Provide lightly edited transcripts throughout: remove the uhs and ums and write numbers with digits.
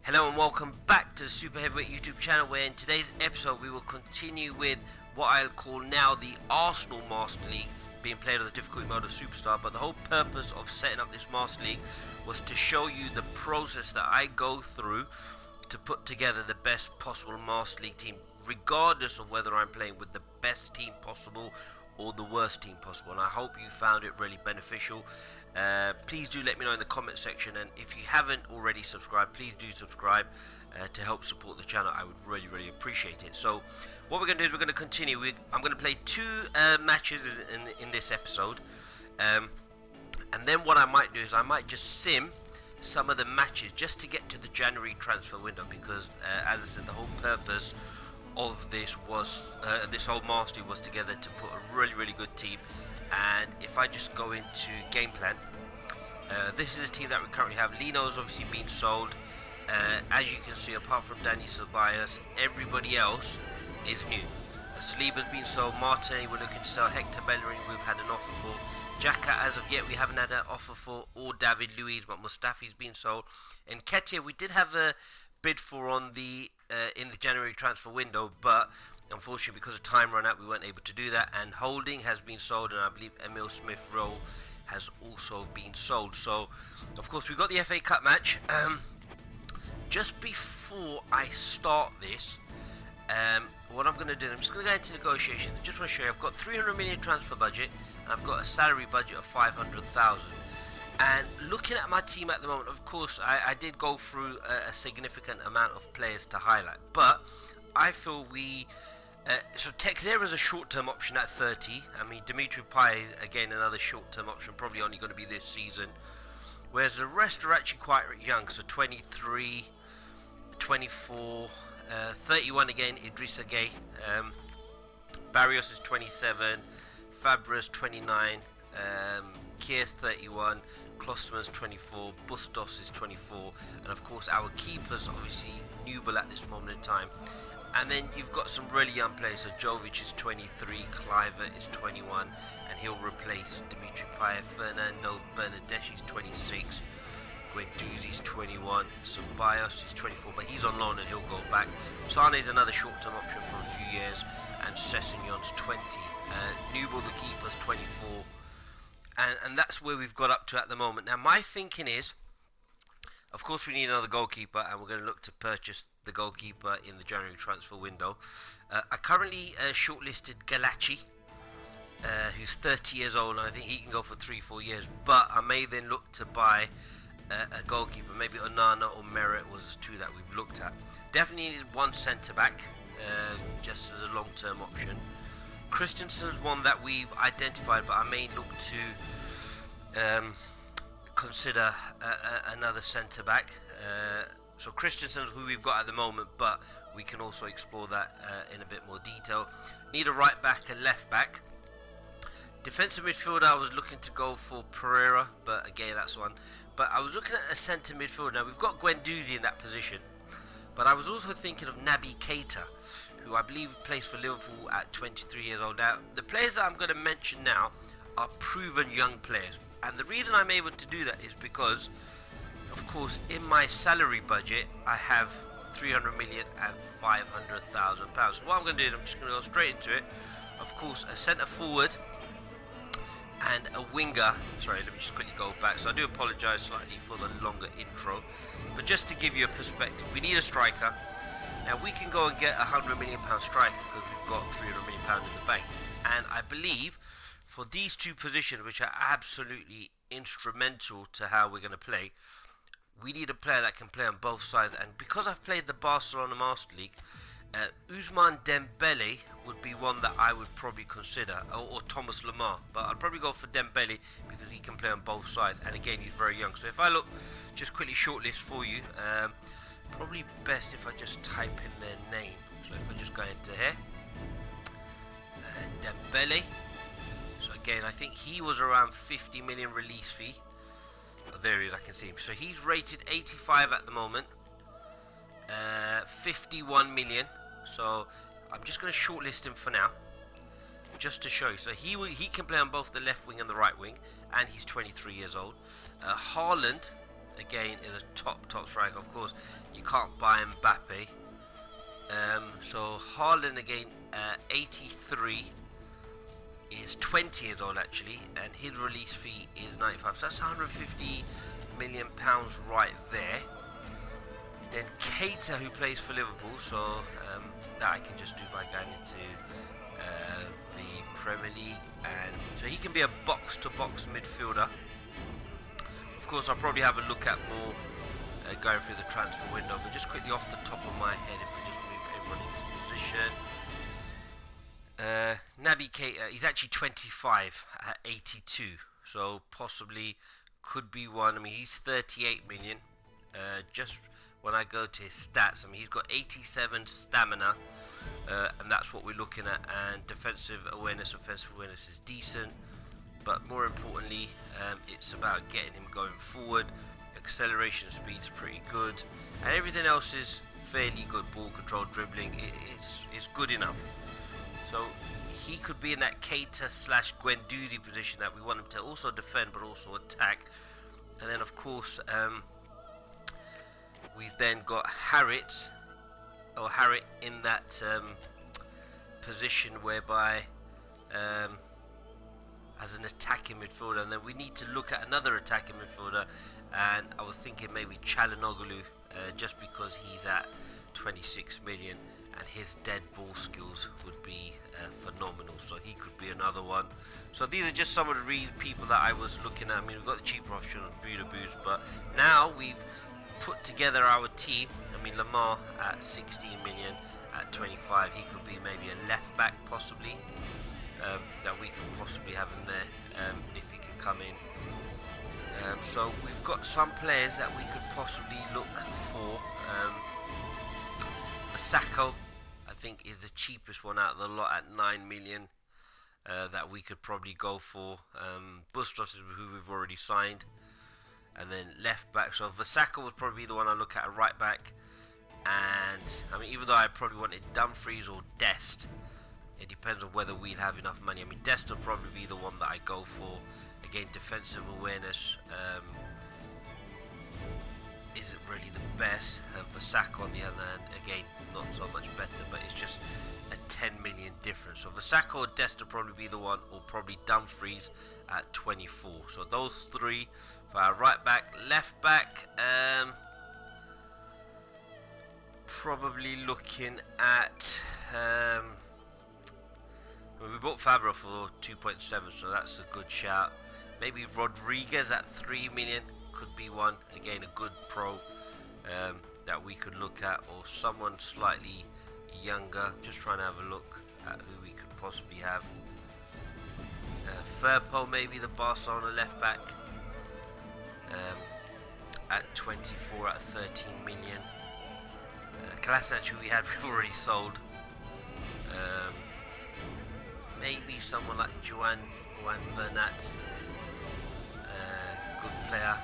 Hello and welcome back to the Super Heavyweight YouTube channel, where in today's episode we will continue with what I'll call now the Arsenal Master League, being played on the difficulty mode of Superstar. But the whole purpose of setting up this Master League was to show you the process that I go through to put together the best possible Master League team, regardless of whether I'm playing with the best team possible or the worst team possible. And I hope you found it really beneficial. Please do let me know in the comment section, and if you haven't already subscribed, please do subscribe to help support the channel. I would really appreciate it. So what we're going to do is we're going to continue. I'm going to play two matches in this episode, and then what I might do is I might just sim some of the matches just to get to the January transfer window, because as I said, the whole purpose of this was this whole master was together to put a really good team. And if I just go into game plan, this is a team that we currently have. Lino's obviously been sold. As you can see, apart from Danny Ceballos, everybody else is new. Saliba's been sold. Martin, we're looking to sell. Hector Bellerin, we've had an offer for. Xhaka, as of yet, we haven't had an offer for, or David Luiz, but Mustafi's been sold. And Ketia, we did have a bid for on the in the January transfer window, but unfortunately because of time run out we weren't able to do that. And Holding has been sold, and I believe Emil Smith Rowe has also been sold. So of course we've got the FA Cup match. Just before I start this, what I'm going to do, I'm just going to go into negotiations. Just want to show you I've got 300 million transfer budget, and I've got a salary budget of 500,000. And looking at my team at the moment, of course, I did go through a significant amount of players to highlight, but I feel so Texera is a short-term option at 30. I mean, Dimitri Payet is again another short-term option, probably only going to be this season. Whereas the rest are actually quite young, so 23, 24, 31 again, Idrissa Gueye. Barrios is 27, Fabregas 29, Kier's 31, Klosterman's 24, Bustos is 24, and of course our keepers obviously Newell at this moment in time. And then you've got some really young players. So Jovic is 23, Kluivert is 21, and he'll replace Dimitri Payet. Fernando Bernardeschi is 26, Guendouzi's 21, Ceballos is 24, but he's on loan and he'll go back. Sane is another short-term option for a few years, and Sessegnon's 20. Newell, the keeper's 24. And that's where we've got up to at the moment. Now my thinking is, of course we need another goalkeeper, and we're going to look to purchase the goalkeeper in the January transfer window. I currently shortlisted Galachi, who's 30 years old, and I think he can go for 3-4 years, but I may then look to buy a goalkeeper. Maybe Onana or Merritt was the two that we've looked at. Definitely needed one centre-back, just as a long-term option. Christensen's one that we've identified, but I may look to consider another centre-back. So Christensen's who we've got at the moment, but we can also explore that in a bit more detail. Need a right back and left back. Defensive midfielder, I was looking to go for Pereira, but again that's one. But I was looking at a centre midfielder. Now we've got Guendouzi in that position, but I was also thinking of Naby Keita, who I believe plays for Liverpool at 23 years old. Now, the players that I'm going to mention now are proven young players. And the reason I'm able to do that is because, of course, in my salary budget, I have 300 million and 500,000 pounds. So what I'm going to do is I'm just going to go straight into it. Of course, a centre forward and a winger. Sorry, let me just quickly go back. So I do apologise slightly for the longer intro, but just to give you a perspective, we need a striker. Now we can go and get a £100 million striker because we've got £300 million in the bank. And I believe for these two positions, which are absolutely instrumental to how we're going to play, we need a player that can play on both sides. And because I've played the Barcelona Master League, Ousmane Dembele would be one that I would probably consider, or Thomas Lemar. But I'd probably go for Dembele because he can play on both sides, and again he's very young. So if I look, just quickly shortlist for you, probably best if I just type in their name. So if I just go into here, Dembele. So again, I think he was around 50 million release fee. Oh, there he is, I can see him. So he's rated 85 at the moment. 51 million. So I'm just going to shortlist him for now, just to show you. So he can play on both the left wing and the right wing, and he's 23 years old. Haaland again, is a top striker. Of course, you can't buy Mbappe. So Haaland again, 83, is 20 years old actually, and his release fee is 95. So that's 150 million pounds right there. Then Keita, who plays for Liverpool, so that I can just do by going into the Premier League, and so he can be a box-to-box midfielder. Of course, I'll probably have a look at more going through the transfer window, but just quickly off the top of my head, if we just move everyone into position. Naby Keita, he's actually 25 at 82, so possibly could be one. I mean, he's 38 million. Just when I go to his stats, I mean, he's got 87 stamina, and that's what we're looking at. And defensive awareness, offensive awareness is decent, but more importantly, it's about getting him going forward. Acceleration speed's pretty good, and everything else is fairly good. Ball control, dribbling, it's good enough. So he could be in that Keita / Guendouzi position that we want him to also defend but also attack. And then of course we've then got Harrit in that position whereby as an attacking midfielder, and then we need to look at another attacking midfielder, and I was thinking maybe Çalhanoğlu, just because he's at 26 million and his dead ball skills would be phenomenal, so he could be another one. So these are just some of the people that I was looking at. I mean, we've got the cheaper option of Budaboos, but now we've put together our team. I mean, Lamar at 16 million at 25, he could be maybe a left back possibly, that we could possibly have him there if he can come in. So we've got some players that we could possibly look for. Vasako, I think, is the cheapest one out of the lot at 9 million that we could probably go for. Bustos is who we've already signed. And then left back, so Vasako would probably be the one I look at right back. And I mean, even though I probably wanted Dumfries or Dest, it depends on whether we'll have enough money. I mean, Dest will probably be the one that I go for. Again, defensive awareness isn't really the best. Vasako on the other hand, again, not so much better, but it's just a 10 million difference. So Vasako or Dest will probably be the one, or probably Dumfries at 24. So those three for our right back. Left back, probably looking at we bought Fabra for 2.7, so that's a good shout. Maybe Rodriguez at 3 million could be one. Again, a good pro that we could look at, or someone slightly younger. Just trying to have a look at who we could possibly have. Firpo, maybe the Barcelona left back, at 24 at 13 million. Kolasinac, who we've already sold. Maybe someone like Juan Bernat, good player,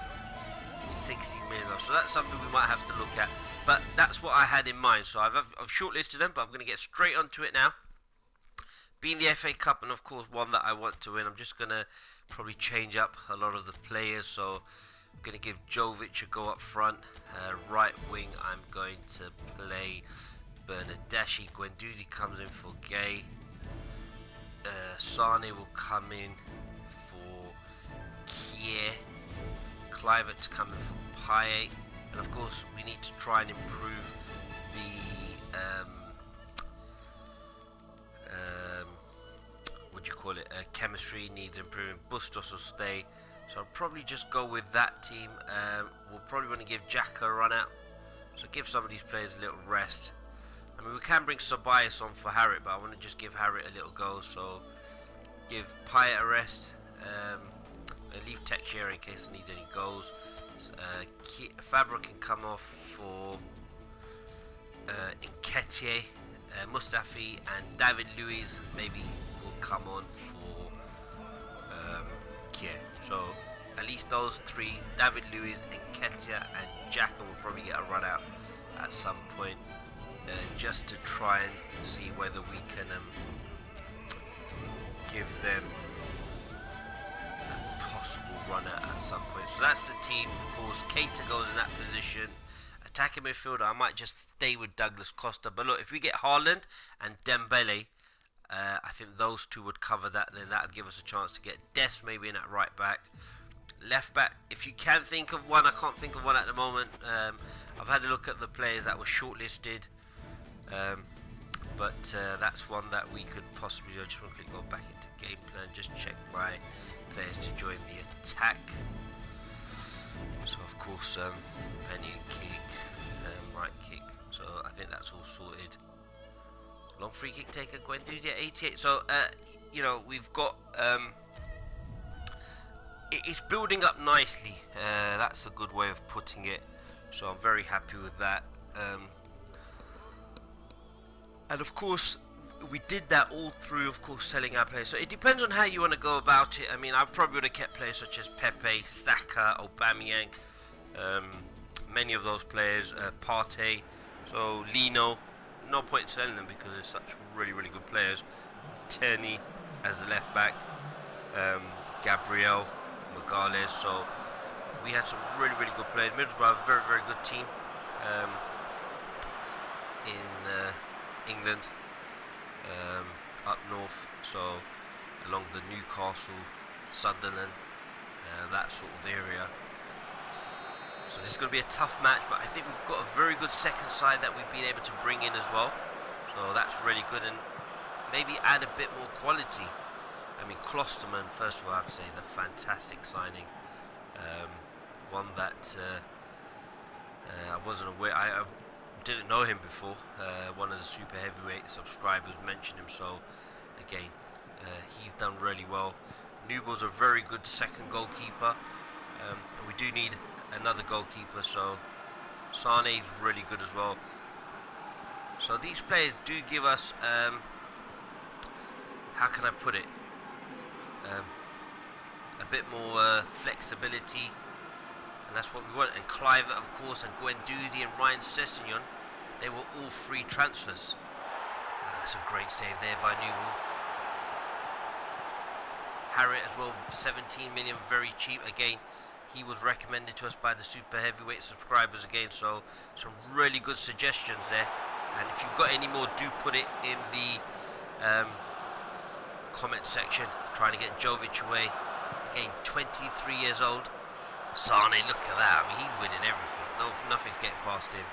is 16 million though, so that's something we might have to look at. But that's what I had in mind, so I've shortlisted them, but I'm going to get straight onto it now. Being the FA Cup, and of course one that I want to win, I'm just going to probably change up a lot of the players. So I'm going to give Jovic a go up front. Right wing, I'm going to play Bernardeschi. Guendouzi comes in for Gay. Sane will come in for Kier. Kluivert to come in for Payet. And of course, we need to try and improve the chemistry needs improving. Bustos will stay, so I'll probably just go with that team. We'll probably want to give Xhaka a run out, so give some of these players a little rest. I mean, we can bring Ceballos on for Harrit, but I want to just give Harrit a little go, so give Payet a rest. And leave Teixeira in case I need any goals. Fabra can come off for Nketiah. Mustafi and David Luiz maybe will come on for Kier. So at least those three, David Luiz, Nketiah and Xhaka, will probably get a run out at some point, just to try and see whether we can give them a possible runner at some point. So that's the team. Of course, Keita goes in that position. Attacking midfielder, I might just stay with Douglas Costa. But look, if we get Haaland and Dembele, I think those two would cover that. Then that would give us a chance to get Des maybe in at right back. Left back, if you can think of one, I can't think of one at the moment. I've had a look at the players that were shortlisted. But that's one that we could possibly do. I just want to go back into game plan, just check my players to join the attack. So of course, penny kick, right kick. So I think that's all sorted. Long free kick taker, Guendouzi at 88. So you know, we've got it's building up nicely. That's a good way of putting it. So I'm very happy with that. And of course, we did that all through, of course, selling our players. So it depends on how you want to go about it. I mean, I probably would have kept players such as Pepe, Saka, Aubameyang, many of those players, Partey, so Lino. No point selling them because they're such really, really good players. Tierney as the left back, Gabriel, Magalhaes. So we had some really, really good players. Middlesbrough are a very, very good team in England, up north, so along the Newcastle, Sunderland, that sort of area. So this is going to be a tough match, but I think we've got a very good second side that we've been able to bring in as well. So that's really good, and maybe add a bit more quality. I mean, Klosterman, first of all, I have to say, is a fantastic signing. One that I wasn't aware. I didn't know him before. One of the super heavyweight subscribers mentioned him, so again, he's done really well. Nubel's a very good second goalkeeper, and we do need another goalkeeper, so Sane is really good as well. So these players do give us, how can I put it, a bit more flexibility, and that's what we want. And Clivert, of course, and Guendouzi and Ryan Sessegnon, they were all free transfers. That's a great save there by Newell. Harriet as well, 17 million, very cheap. Again, he was recommended to us by the super heavyweight subscribers again, so some really good suggestions there. And if you've got any more, do put it in the comment section. Trying to get Jovic away. Again, 23 years old. Sane, look at that. I mean, he's winning everything. No, nothing's getting past him.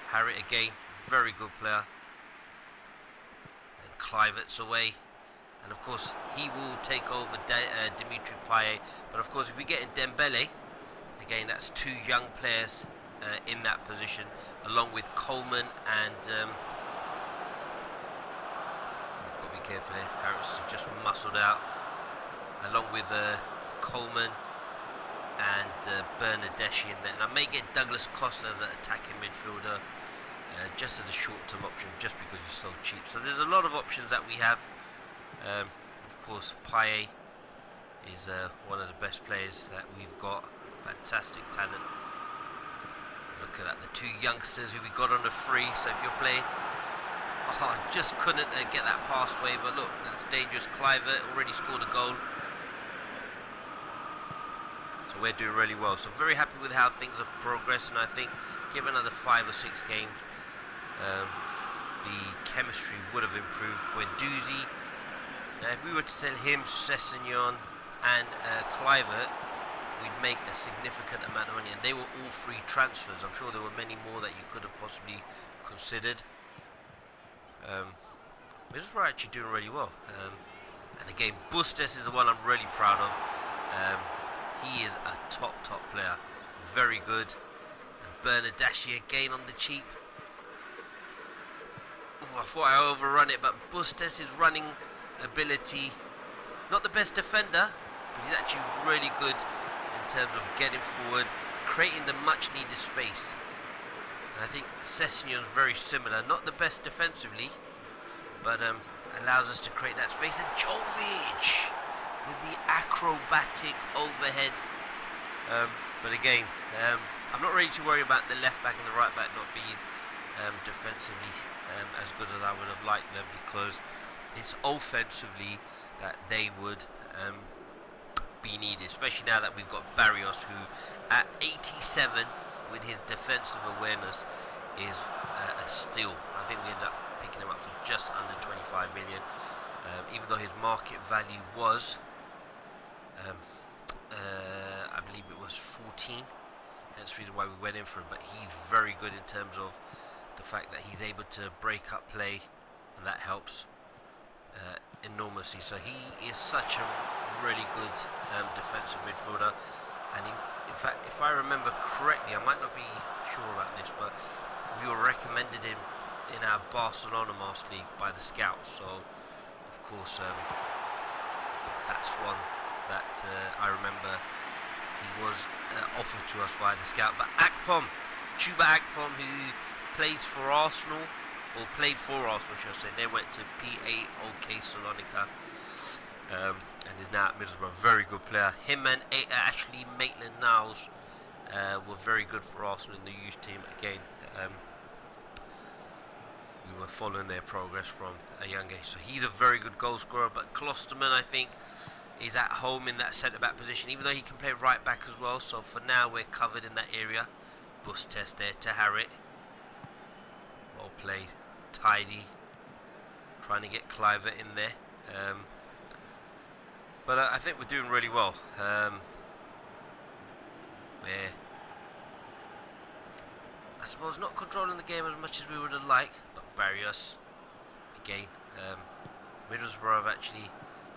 Harriet again, very good player. And Clivert's away. And of course, he will take over Dimitri Payet. But of course, if we get in Dembele, again, that's two young players in that position, along with Coleman and we've got to be careful here. Harris just muscled out, along with Coleman and Bernardeschi in there. And I may get Douglas Costa as an attacking midfielder, just as a short-term option, just because he's so cheap. So there's a lot of options that we have. Of course, Payet is one of the best players that we've got. Fantastic talent. Look at that, the two youngsters who we got on the free. So if you're playing, I just couldn't get that pass away. But look, that's dangerous. Clivert already scored a goal. So we're doing really well. So very happy with how things are progressing. I think give another 5 or 6 games, the chemistry would have improved. Guendouzi, now if we were to sell him, Sessegnon and Clivert, we'd make a significant amount of money, and they were all free transfers. I'm sure there were many more that you could have possibly considered. Middlesbrough are actually doing really well. And again, Bustos is the one I'm really proud of. He is a top player, very good. And Bernardeschi again on the cheap. I thought I overrun it, but Bustos' running ability, not the best defender, but he's actually really good in terms of getting forward, creating the much needed space. And I think Sessegnon is very similar, not the best defensively, but allows us to create that space. And Jovic with the acrobatic overhead. But again, I'm not really too worried about the left back and the right back not being defensively as good as I would have liked them, because it's offensively that they would be needed, especially now that we've got Barrios, who at 87 with his defensive awareness is a steal. I think we end up picking him up for just under 25 million, even though his market value was I believe it was 14, hence the reason why we went in for him. But he's very good in terms of the fact that he's able to break up play, and that helps enormously. So he is such a really good defensive midfielder, and in fact, if I remember correctly, I might not be sure about this, but we were recommended him in our Barcelona Master League by the scouts. So of course that's one that I remember he was offered to us by the scout. But Chuba Akpom, who plays for Arsenal, or played for Arsenal, should I say, they went to PAOK Salonika, and is now at Middlesbrough. Very good player. Him and Ashley Maitland-Niles were very good for Arsenal in the youth team. Again, we were following their progress from a young age. So he's a very good goal scorer. But Klosterman, I think, is at home in that centre-back position, even though he can play right back as well. So for now, we're covered in that area. Bus test there to Harriet. Well played. Tidy. Trying to get Cliver in there. But I think we're doing really well. We're, I suppose, not controlling the game as much as we would have liked. But Barrios, again, Middlesbrough have actually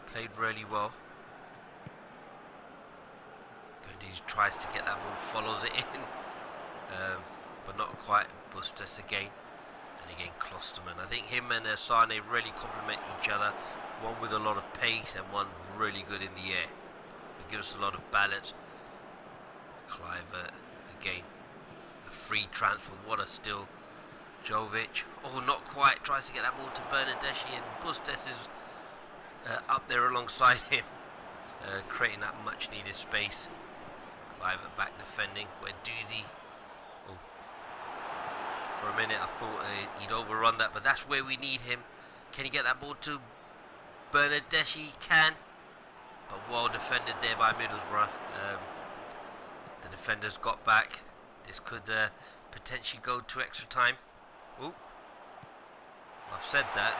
played really well. He tries to get that ball, follows it in, but not quite. Bustos again, and again Klosterman. I think him and Sane really complement each other. One with a lot of pace and one really good in the air. It gives us a lot of balance. Cliver again, a free transfer. What a steal! Jovic. Oh, not quite. Tries to get that ball to Bernardeschi, and Bustos is up there alongside him, creating that much-needed space. Cliver back defending. Guendouzi. Oh, for a minute I thought he'd overrun that, but that's where we need him. Can he get that ball to Bernardeschi? He can, but well defended there by Middlesbrough. The defenders got back. This could potentially go to extra time. Oh, I've said that.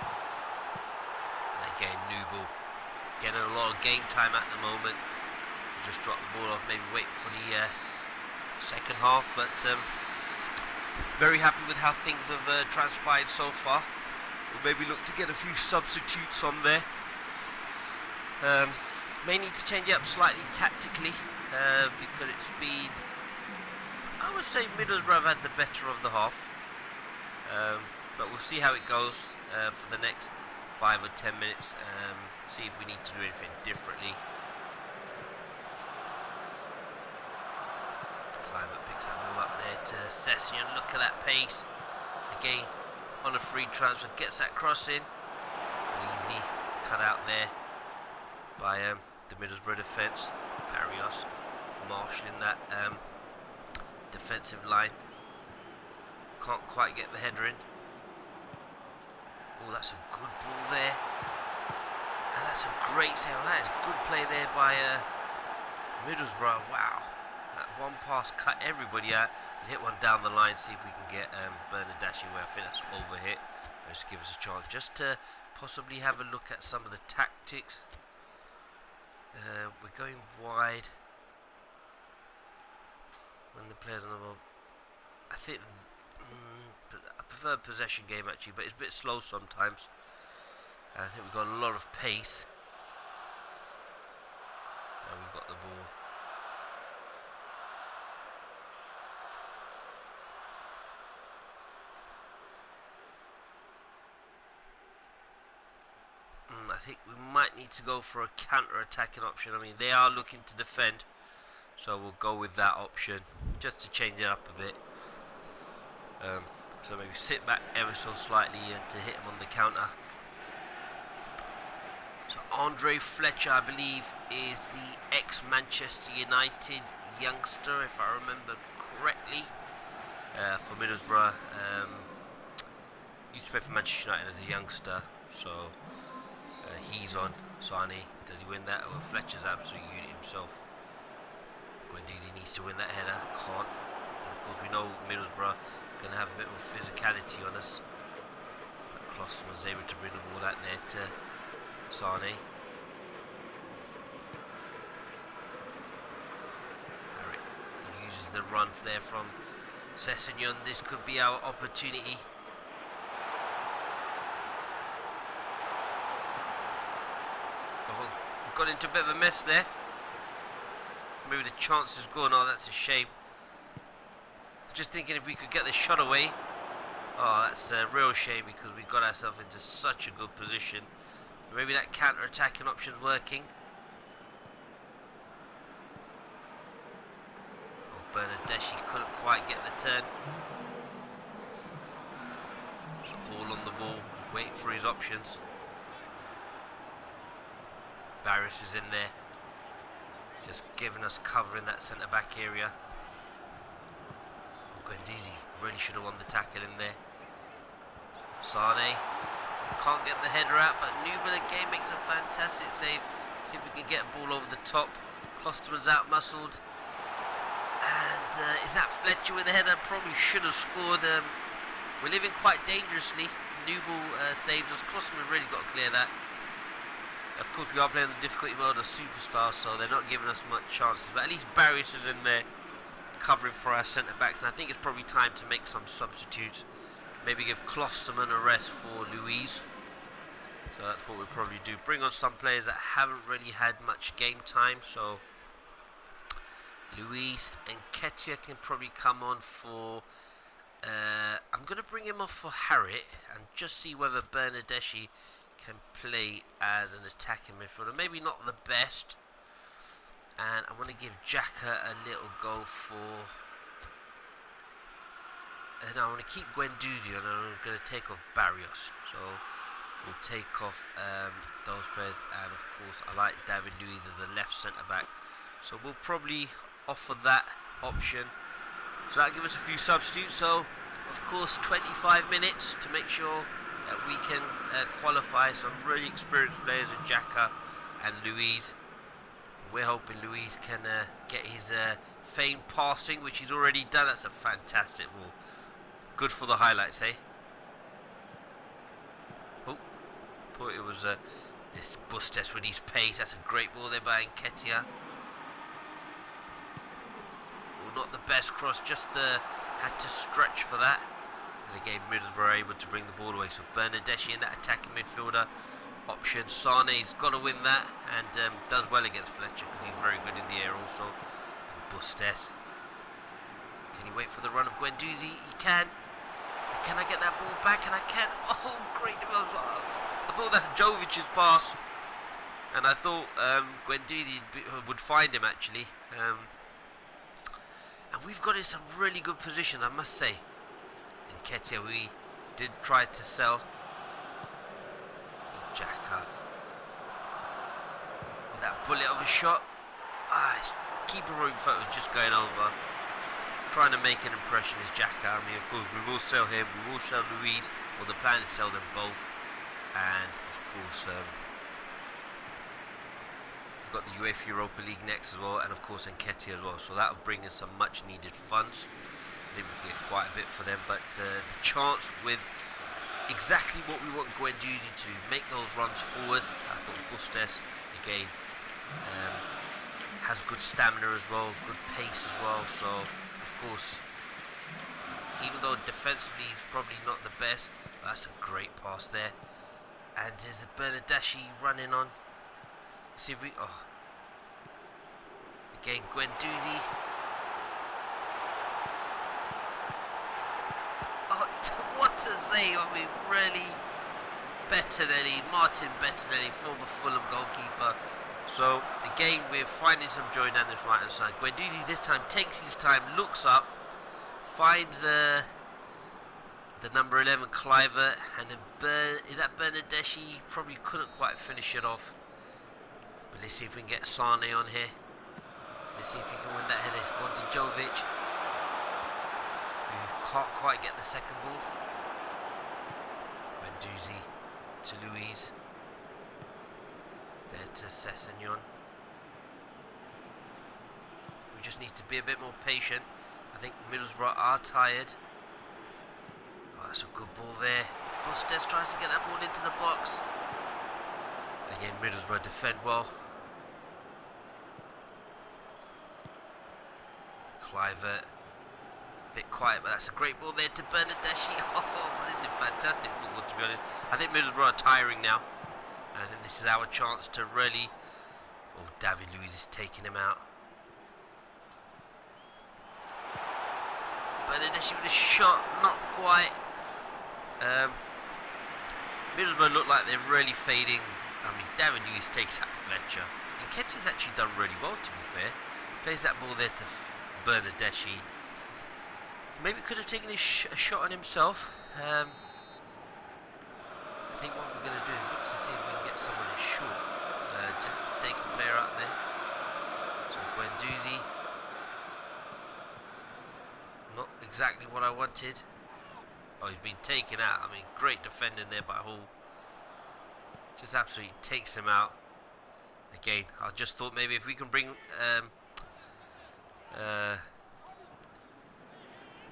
And again, Nubel getting a lot of game time at the moment. Just drop the ball off, maybe wait for the second half, but very happy with how things have transpired so far. We'll maybe look to get a few substitutes on there. May need to change it up slightly tactically, because it's been, I would say Middlesbrough have had the better of the half, but we'll see how it goes for the next 5 or 10 minutes, see if we need to do anything differently. Cliver picks that ball up there to Session. Look at that pace. Again, on a free transfer, gets that cross in. But easily cut out there by the Middlesbrough defence. Barrios marshalling that defensive line. Can't quite get the header in. Oh, that's a good ball there. And that's a great save. That is good play there by Middlesbrough. Wow. That one pass cut everybody out. We'll hit one down the line, see if we can get Bernardeschi, where I think that's overhit. Just give us a chance just to possibly have a look at some of the tactics. We're going wide when the players on the ball. I think I prefer possession game actually, but it's a bit slow sometimes. And I think we've got a lot of pace. And we've got the ball. I think we might need to go for a counter-attacking option. I mean, they are looking to defend, so we'll go with that option just to change it up a bit. So maybe sit back ever so slightly and to hit him on the counter. So Andre Fletcher, I believe, is the ex-Manchester United youngster, if I remember correctly, for Middlesbrough. Used to play for Manchester United as a youngster, so He's on. Sane, does he win that? Oh, Fletcher's absolute unit himself. Guendouzi needs to win that header. Can't. And of course, we know Middlesbrough going to have a bit of physicality on us. But Klosterman's able to bring the ball out there to Sane. Harry uses the run there from Sessegnon. This could be our opportunity. Oh, got into a bit of a mess there. Maybe the chance is gone. Oh, that's a shame. Just thinking if we could get the shot away. Oh, that's a real shame because we got ourselves into such a good position. Maybe that counter-attacking option's working. Oh, Bernardeschi couldn't quite get the turn. So Hall on the ball, waiting for his options. Barris is in there, just giving us cover in that centre-back area. Guendouzi really should have won the tackle in there. Sane can't get the header out, but Nubel again makes a fantastic save. See if we can get a ball over the top. Klosterman's out-muscled. And is that Fletcher with the header? Probably should have scored. We're living quite dangerously. Nubel saves us. Klosterman really got to clear that. Of course, we are playing the difficulty mode of Superstar, so they're not giving us much chances. But at least Barrios is in there covering for our centre-backs. And I think it's probably time to make some substitutes. Maybe give Klosterman a rest for Luiz. So that's what we'll probably do. Bring on some players that haven't really had much game time. So Luiz and Ketia can probably come on for... I'm going to bring him off for Harriet and just see whether Bernardeschi can play as an attacking midfielder. Maybe not the best. And I want to give Xhaka a little go for... And I want to keep Guendouzi and I'm going to take off Barrios. So we'll take off those players. And of course, I like David Luiz as the left centre-back. So we'll probably offer that option. So that'll give us a few substitutes. So, of course, 25 minutes to make sure that we can qualify some really experienced players with Xhaka and Luiz. We're hoping Luiz can get his famed passing, which he's already done. That's a fantastic ball. Good for the highlights, eh? Oh, thought it was this Bustes with his pace. That's a great ball there by Nketiah. Well, not the best cross, just had to stretch for that. And again, Middlesbrough able to bring the ball away. So Bernardeschi in that attacking midfielder option. Sane's got to win that and does well against Fletcher because he's very good in the air also. And Bustes. Can he wait for the run of Guendouzi? He can. Can I get that ball back? And I can. Oh, great. I thought that's Jovic's pass. And I thought Guendouzi would find him actually. And we've got in some really good positions, I must say. In Ketia, we did try to sell. Xhaka. With that bullet of a shot. Keeper photo is just going over. Trying to make an impression is Xhaka. I mean, of course, we will sell him. We will sell Luiz. Well, the plan is to sell them both. And, of course, we've got the UEFA Europa League next as well. And, of course, Nketiah as well. So that will bring in some much-needed funds. Maybe we can get quite a bit for them. But the chance with exactly what we want Guendouzi to do, make those runs forward. I thought Bustes, again, has good stamina as well, good pace as well. So, of course, even though defensively he's probably not the best, that's a great pass there. And is Bernardeschi running on? See if we... Oh. Again, Guendouzi. Oh, what to say? I mean, really, Martin Bettinelli, former Fulham goalkeeper. So, again, we're finding some joy down this right-hand side. Guendouzi this time takes his time, looks up, finds the number 11, Cliver, and then is that Bernardeschi? Probably couldn't quite finish it off. But let's see if we can get Sane on here. Let's see if he can win that header. It's gone to Jovic. Who can't quite get the second ball. Guendouzi to Luiz. There to Sessegnon. We just need to be a bit more patient. I think Middlesbrough are tired. Oh, that's a good ball there. Busquets tries to get that ball into the box. Again, Middlesbrough defend well. Clivert. Bit quiet, but that's a great ball there to Bernardeschi. Oh, this is fantastic football, to be honest. I think Middlesbrough are tiring now. And I think this is our chance to really... Oh, David Luiz is taking him out. Bernardeschi with a shot, not quite. Middlesbrough look like they're really fading. I mean, David Luiz takes out Fletcher. And Nketiah's actually done really well, to be fair. Plays that ball there to Bernardeschi. Maybe could have taken a shot on himself. I think what we're going to do is look to see if we can get someone in short. Just to take a player out there. So Guendouzi. Not exactly what I wanted. Oh, he's been taken out. I mean, great defending there by Hall. Just absolutely takes him out. Again, I just thought maybe if we can bring the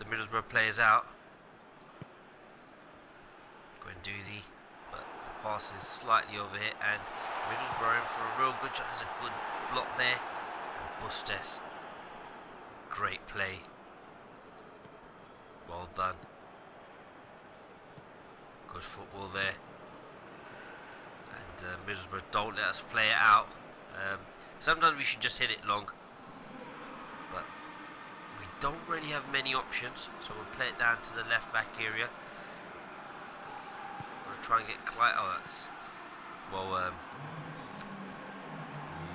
Middlesbrough players out. Guendouzi, but the pass is slightly over here, and Middlesbrough in for a real good shot. Has a good block there, and Busquets. Great play. Well done. Good football there. And Middlesbrough don't let us play it out. Sometimes we should just hit it long. But we don't really have many options. So we'll play it down to the left back area. We'll try and get Clyde. Oh, that's... Well,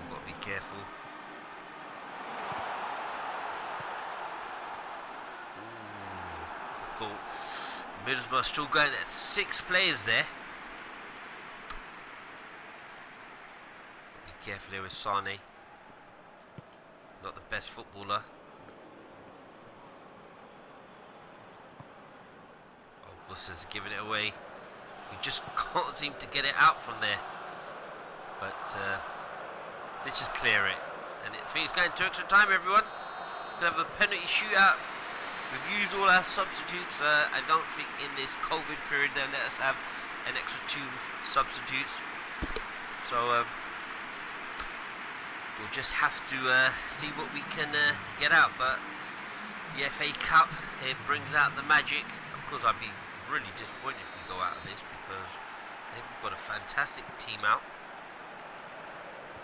we've got to be careful. I thought Middlesbrough still going. There's 6 players there. Be careful here with Sane. Not the best footballer. Oh, Bus is giving it away. We just can't seem to get it out from there. But let's just clear it. And I think it's going to extra time, everyone. We're going to have a penalty shootout. We've used all our substitutes. I don't think in this COVID period they'll let us have an extra 2 substitutes. So we'll just have to see what we can get out. But the FA Cup, it brings out the magic. Of course, I'd be really disappointed if we go out of this, because I think we've got a fantastic team out.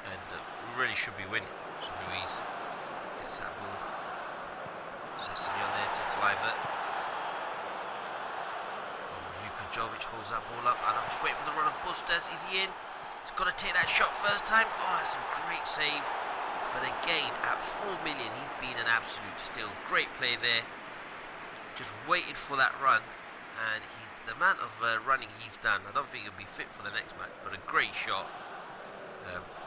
And we really should be winning. So Luiz gets that ball. Sessegnon there to Clivert. Oh, Luka Jovic holds that ball up, and I'm just waiting for the run of Busquets. Is he in? He's got to take that shot first time. Oh, that's a great save. But again, at 4 million, he's been an absolute steal. Great play there. Just waited for that run, and the amount of running he's done, I don't think he'll be fit for the next match, but a great shot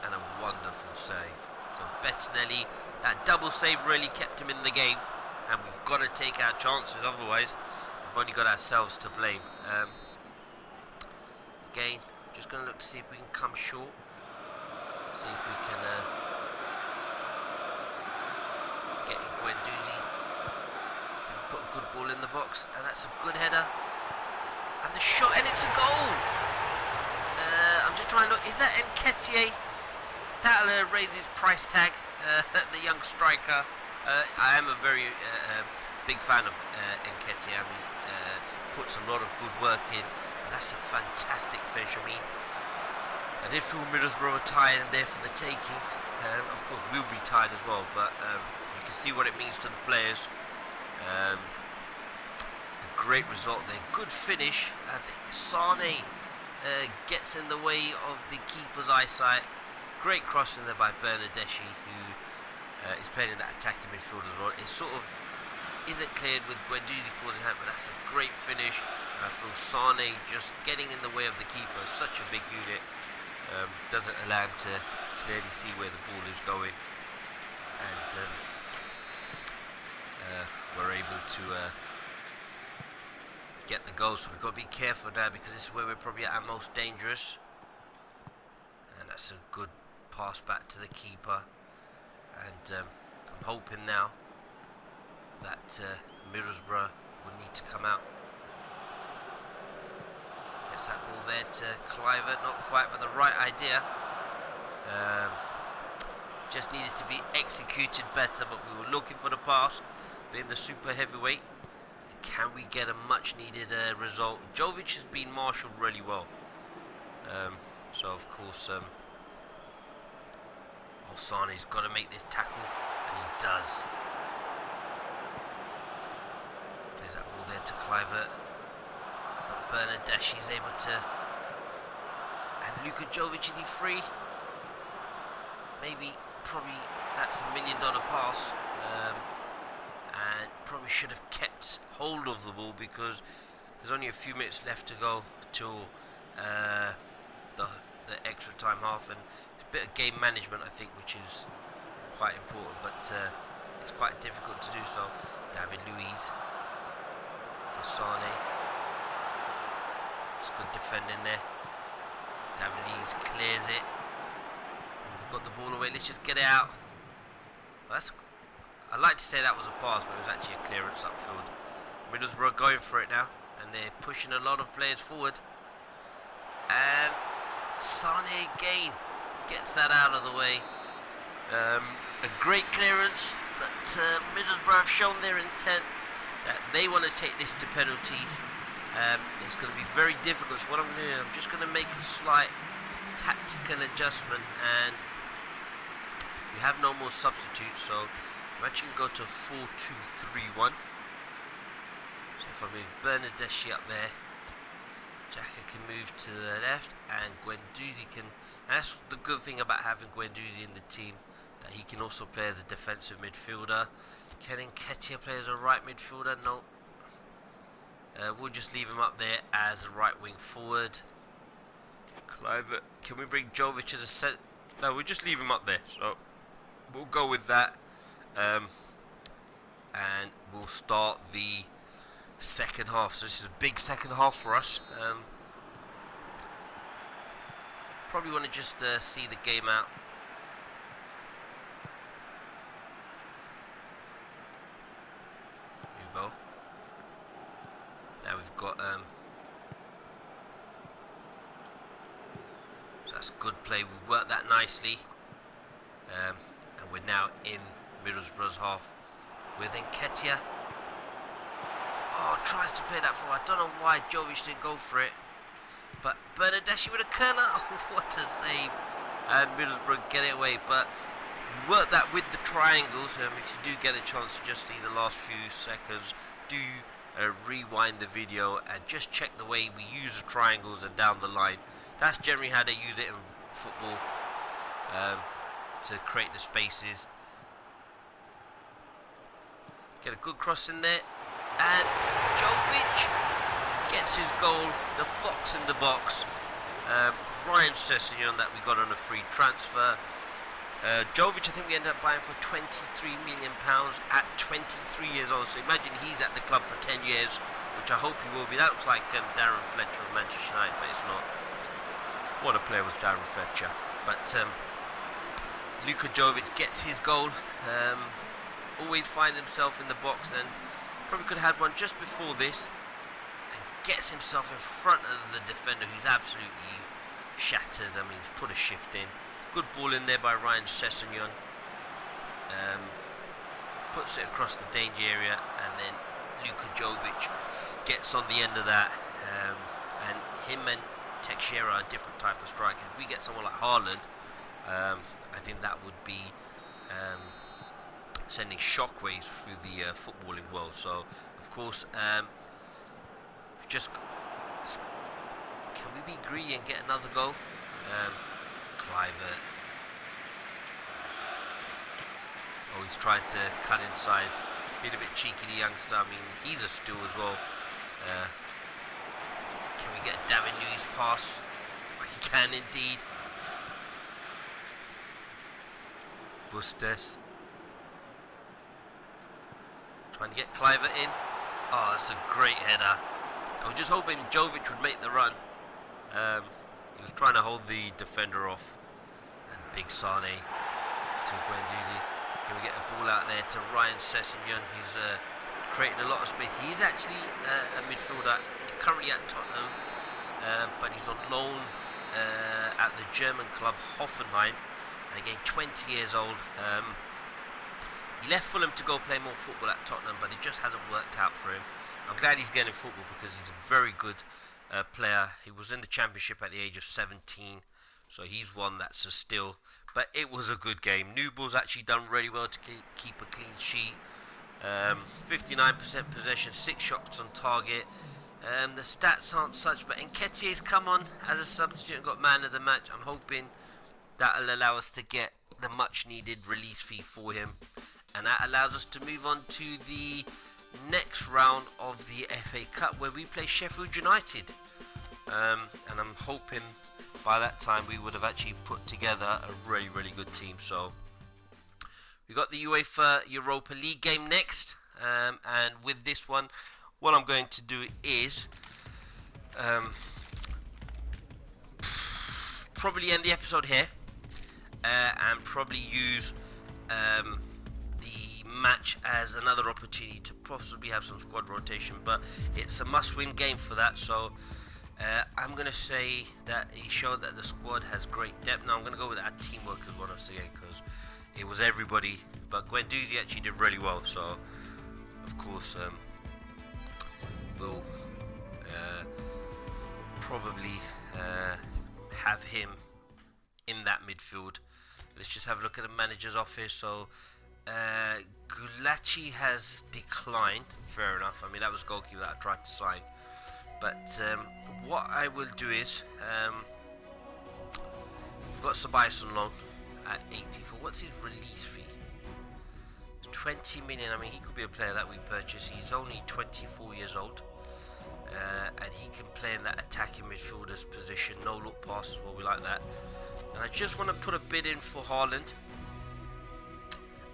and a wonderful save. So Bettinelli, that double save really kept him in the game. And we've got to take our chances, otherwise we've only got ourselves to blame. Again, just going to look to see if we can come short. See if we can get in Guendouzi. So we've put a good ball in the box, and that's a good header. And the shot, and it's a goal! I'm just trying to look, is that Nketiah? That'll raise his price tag, the young striker. I am a very big fan of Nketiah. I mean, puts a lot of good work in. But that's a fantastic finish. I mean, I did feel Middlesbrough were tired and there for the taking. Of course, we'll be tired as well, but you can see what it means to the players. A great result there. Good finish. I think Sane gets in the way of the keeper's eyesight. Great cross in there by Bernardeschi, who is playing in that attacking midfield as well. It sort of isn't cleared with Guendouzi causing hand, but that's a great finish. I feel Sane just getting in the way of the keeper, such a big unit, doesn't allow him to clearly see where the ball is going. And we're able to get the goal, so we've got to be careful now, because this is where we're probably at our most dangerous. And That's a good pass back to the keeper, and I'm hoping now that Middlesbrough will need to come out. Gets that ball there to Kluivert, not quite, but the right idea. Just needed to be executed better, but we were looking for the pass, being the super heavyweight. And can we get a much needed result? Jovic has been marshalled really well. So of course, Sane's got to make this tackle, and he does. Plays that ball there to Kluivert, but Bernardeschi's able to. And Luka Jovic, is he free? Maybe, probably that's $1 million pass, and probably should have kept hold of the ball because there's only a few minutes left to go till the extra time half, and it's a bit of game management, I think, which is quite important, but it's quite difficult to do so. David Luiz for Sane. It's good defending there. David Luiz clears it. We've got the ball away. Let's just get it out. I'd like to say that was a pass, but it was actually a clearance upfield. Middlesbrough going for it now, and they're pushing a lot of players forward. And Sane again gets that out of the way. A great clearance, but Middlesbrough have shown their intent that they want to take this to penalties. It's going to be very difficult. So what I'm going to do, I'm just going to make a slight tactical adjustment, and we have no more substitutes, so I'm actually going to go to 4-2-3-1. So if I move Bernardeschi up there, Xhaka can move to the left, and Guendouzi can. And that's the good thing about having Guendouzi in the team, that he can also play as a defensive midfielder. Can Nketiah play as a right midfielder? No. We'll just leave him up there as a right wing forward. Kluivert, can we bring Jovic as a set? No, we'll just leave him up there. So we'll go with that, and we'll start the second half. So this is a big second half for us. Probably want to just see the game out. Ubo. Now we've got so that's good play. We worked that nicely, and we're now in Middlesbrough's half with Nketiah. Oh, tries to play that forward. I don't know why Jovic didn't go for it, but Bernardeschi with a curler. Oh, what a save! And Middlesbrough get it away. But we work that with the triangles. If you do get a chance to just see the last few seconds, do rewind the video and just check the way we use the triangles and down the line. That's generally how they use it in football, to create the spaces. Get a good cross in there, and Jovic gets his goal, the fox in the box. Ryan Sessegnon that we got on a free transfer. Jovic, I think we ended up buying for £23 million at 23 years old. So imagine he's at the club for 10 years, which I hope he will be. That looks like Darren Fletcher of Manchester United, but it's not. What a player was Darren Fletcher. But Luka Jovic gets his goal. Always finds himself in the box, and probably could have had one just before this, and gets himself in front of the defender, who's absolutely shattered. I mean, he's put a shift in. Good ball in there by Ryan Sessegnon. Puts it across the danger area, and then Luka Jovic gets on the end of that. And him and Teixeira are a different type of striker. If we get someone like Haaland, I think that would be sending shockwaves through the footballing world. So, of course, just can we be greedy and get another goal? Kluivert. Oh, he's trying to cut inside. Being a bit cheeky, the youngster. I mean, he's a steal as well. Can we get a David Luiz pass? We can indeed. Bustes. Trying to get Kluivert in. Oh, that's a great header. I was just hoping Jovic would make the run. He was trying to hold the defender off. And big Sane to Guendouzi. Can we get a ball out there to Ryan Sessegnon, who's creating a lot of space. He's actually a midfielder currently at Tottenham, but he's on loan at the German club Hoffenheim, and again 20 years old. He left Fulham to go play more football at Tottenham, but it just hasn't worked out for him. I'm glad he's getting football because he's a very good player. He was in the Championship at the age of 17, so he's one that's a still. But it was a good game. Newball's actually done really well to keep a clean sheet. 59% possession, 6 shots on target. The stats aren't such, but Nketiah's come on as a substitute and got man of the match. I'm hoping that'll allow us to get the much needed release fee for him, and that allows us to move on to the next round of the FA Cup, where we play Sheffield United, and I'm hoping by that time we would have actually put together a really good team. So we got the UEFA Europa League game next, and with this one, what I'm going to do is probably end the episode here, and probably use the match as another opportunity to possibly have some squad rotation, but it's a must-win game for that. So I'm going to say that he showed that the squad has great depth. Now I'm going to go with our teamwork as one of the game, because it was everybody, but Guendouzi actually did really well. So of course we'll probably have him in that midfield. Let's just have a look at the manager's office. So Gulaci has declined. Fair enough. I mean, that was goalkeeper that I tried to sign. But what I will do is we've got Ceballos on loan at 84. What's his release fee? 20 million. I mean, he could be a player that we purchase. He's only 24 years old, and he can play in that attacking midfielder's position. No look passes, well, we like that. And I just want to put a bid in for Haaland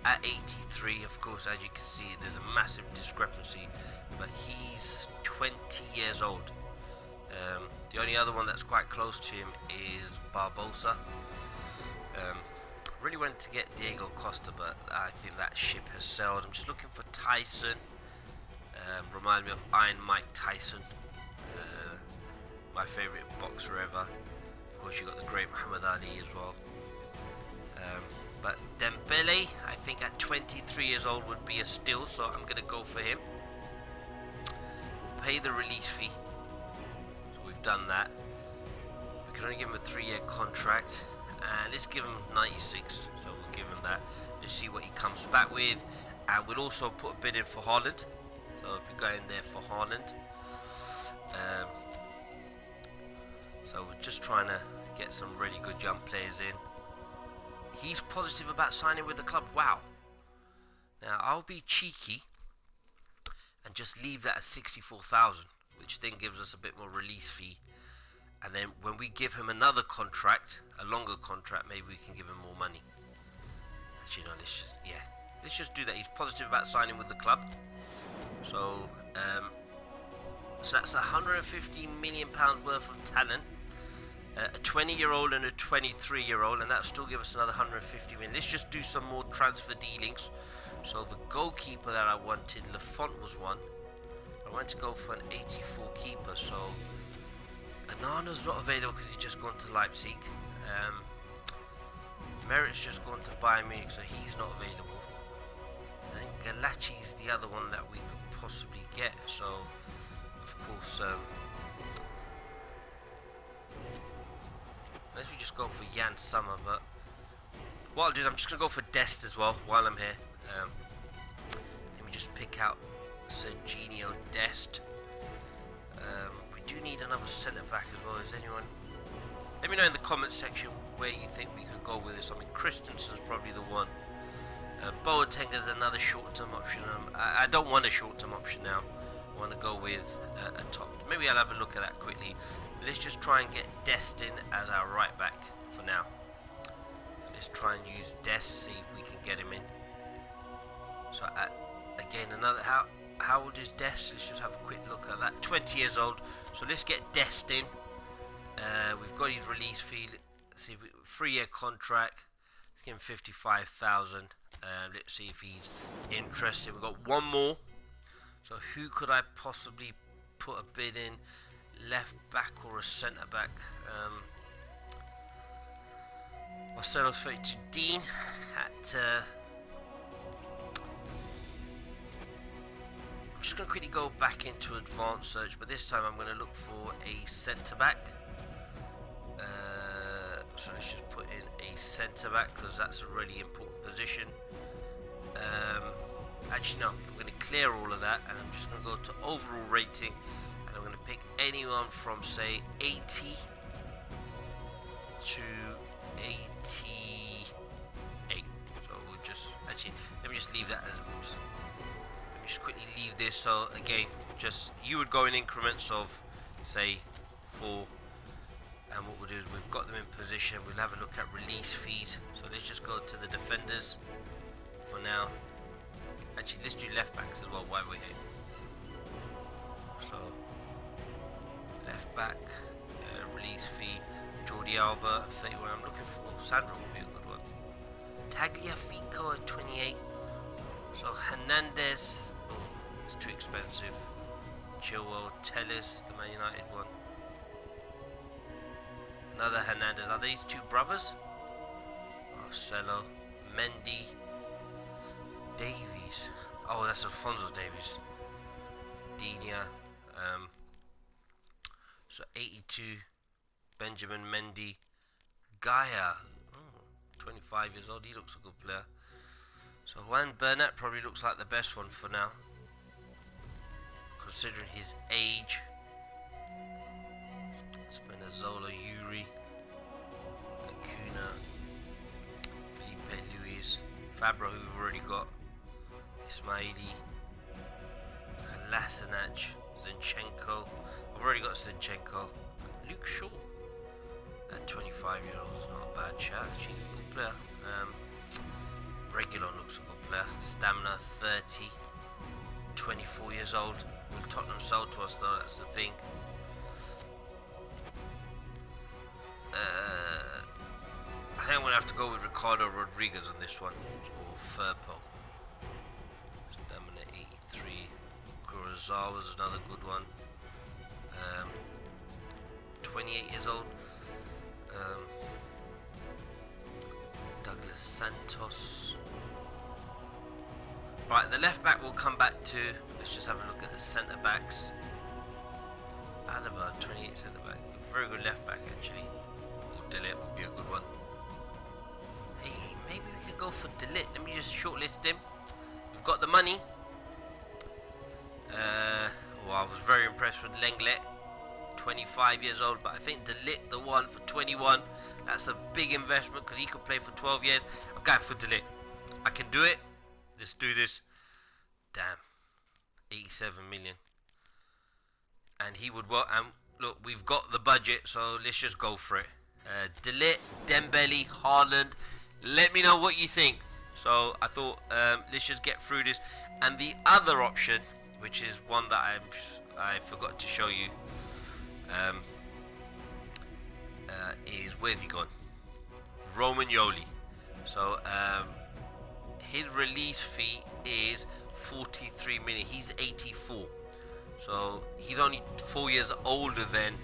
at 83. Of course, as you can see, there's a massive discrepancy, but he's 20 years old. The only other one that's quite close to him is Barbosa. Really wanted to get Diego Costa, but I think that ship has sailed. I'm just looking for Tyson. Remind me of Iron Mike Tyson, my favourite boxer ever. Of course, you got the great Muhammad Ali as well. But Dembele, I think at 23 years old would be a steal, so I'm going to go for him. We'll pay the release fee, so we've done that. We can only give him a 3-year contract, and let's give him 96, so we'll give him that. Let's see what he comes back with, and we'll also put a bid in for Haaland. So if we go in there for Haaland, so we're just trying to get some really good young players in. He's positive about signing with the club. Wow. Now I'll be cheeky and just leave that at 64,000, which then gives us a bit more release fee. And then when we give him another contract, a longer contract, maybe we can give him more money. Actually, no, let's just do that. He's positive about signing with the club. So, so that's £150 million worth of talent. A 20-year-old and a 23-year-old, and that'll still give us another 150 million. Let's just do some more transfer dealings. So the goalkeeper that I wanted, Lafont was one. I wanted to go for an 84 keeper, so Anana's not available because he's just gone to Leipzig. Merritt's just gone to Bayern Munich, so he's not available. I think Galachi is the other one that we could possibly get, so of course unless we just go for Jan Sommer, but what I'll do is I'm just going to go for Dest as well while I'm here. Let me just pick out Serginho Dest. We do need another centre back as well. Is anyone? Let me know in the comment section where you think we could go with this. I mean, Christensen's probably the one. Boateng's another short-term option. I don't want a short-term option now. I want to go with a top. Maybe I'll have a look at that quickly. Let's just try and get Dest in as our right back for now. Let's try and use Dest, see if we can get him in. So again, another how old is Dest? Let's just have a quick look at that. 20 years old. So let's get Dest in. We've got his release fee. let's see, 3-year contract. Let's give him 55,000. Let's see if he's interested. We've got one more. So who could I possibly put a bid in? Left back or a centre back? Marcelo's 32. Dean at. I'm just going to quickly go back into advanced search, but this time I'm going to look for a centre back. So let's just put in a centre back because that's a really important position. Actually, no, I'm going to clear all of that and I'm just going to go to overall rating and I'm going to pick anyone from, say, 80 to 88. So we'll just, actually, let me just leave that as it was. Let me just quickly leave this. So again, just you would go in increments of, say, 4. And what we'll do is we've got them in position. We'll have a look at release fees. So let's just go to the defenders for now. Actually, let's do left backs as well while we're here. So left back, release fee, Jordi Alba, 31. I'm looking for Sandro would be a good one. Tagliafico at 28. So Hernandez, oh, it's too expensive. Chilwell, Telles, the Man United one. Another Hernandez. Are these two brothers? Marcelo, Mendy, Davies. Oh, that's Alphonso Davies. Dina. So 82. Benjamin Mendy. Gaia. Oh, 25 years old. He looks a good player. So Juan Bernat probably looks like the best one for now, considering his age. Spinazzola, Yuri, Acuna, Felipe Luis, Fabra, who we've already got, Ismaili, Kolasinac, Zinchenko. I've already got Zinchenko. Luke Shaw at 25 years old is not a bad shout. Actually, good player. Reguilon looks a good player. Stamina 30, 24 years old. Will Tottenham sell to us though? That's the thing. I think I'm going to have to go with Ricardo Rodriguez on this one, or Firpo. Stamina 83. Kurosawa's another good one. 28 years old. Douglas Santos. Right, the left back we'll come back to. Let's just have a look at the centre backs. Alaba, 28 centre back. Very good left back actually. Delit would be a good one. Hey, maybe we could go for Delit. Let me just shortlist him. We've got the money. I was very impressed with Lenglet. 25 years old, but I think Delit, the one for 21, that's a big investment because he could play for 12 years. I'm going for Delit. I can do it. Let's do this. Damn. 87 million. And he would work. And look, we've got the budget, so let's just go for it. Ligt, Dembele, Haaland. Let me know what you think. So I thought let's just get through this. And the other option, which is one that I forgot to show you, is, where's he gone? Romagnoli. So his release fee is 43 million. He's 84. So he's only 4 years older than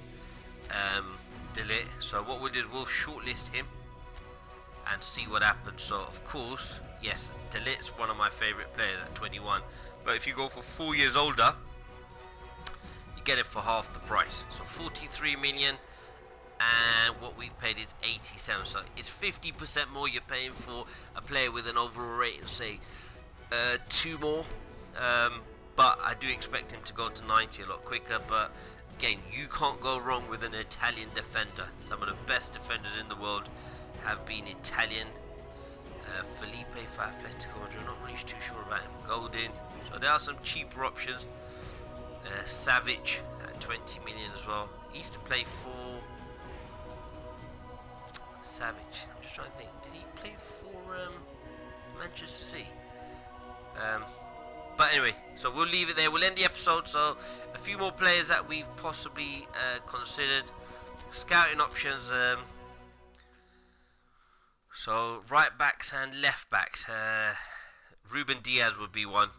Ligt. So what we'll do is we'll shortlist him and see what happens. So of course, yes, Ligt's one of my favorite players at 21. But if you go for 4 years older, you get it for half the price. So 43 million, and what we've paid is 87. So it's 50% more you're paying for a player with an overall rating, say 2 more. But I do expect him to go to 90 a lot quicker. But again, you can't go wrong with an Italian defender. Some of the best defenders in the world have been Italian. Felipe for Atletico Madrid, I'm not really too sure about him. Goldin. So there are some cheaper options. Savic at 20 million as well. He used to play for Savic. I'm just trying to think. Did he play for Manchester City? But anyway, so we'll leave it there. We'll end the episode. So a few more players that we've possibly considered. Scouting options. So right backs and left backs. Ruben Diaz would be one.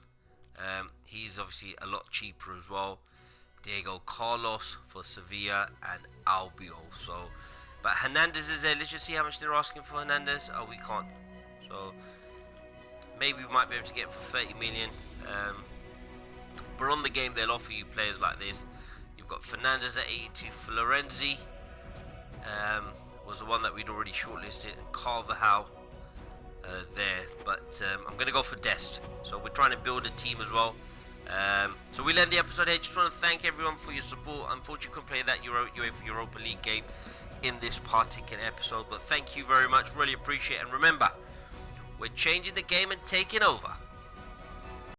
He's obviously a lot cheaper as well. Diego Carlos for Sevilla and Albio. So, but Hernandez is there. Let's just see how much they're asking for Hernandez. Oh, we can't. So maybe we might be able to get him for 30 million. But on the game, they'll offer you players like this. You've got Fernandez at 82. Florenzi was the one that we'd already shortlisted. Carvajal there, but I'm going to go for Dest. So we're trying to build a team as well. So we'll end the episode here. Just want to thank everyone for your support. Unfortunately, couldn't play that UEFA Europa League game in this particular episode, but thank you very much. Really appreciate it. And remember, we're changing the game and taking over.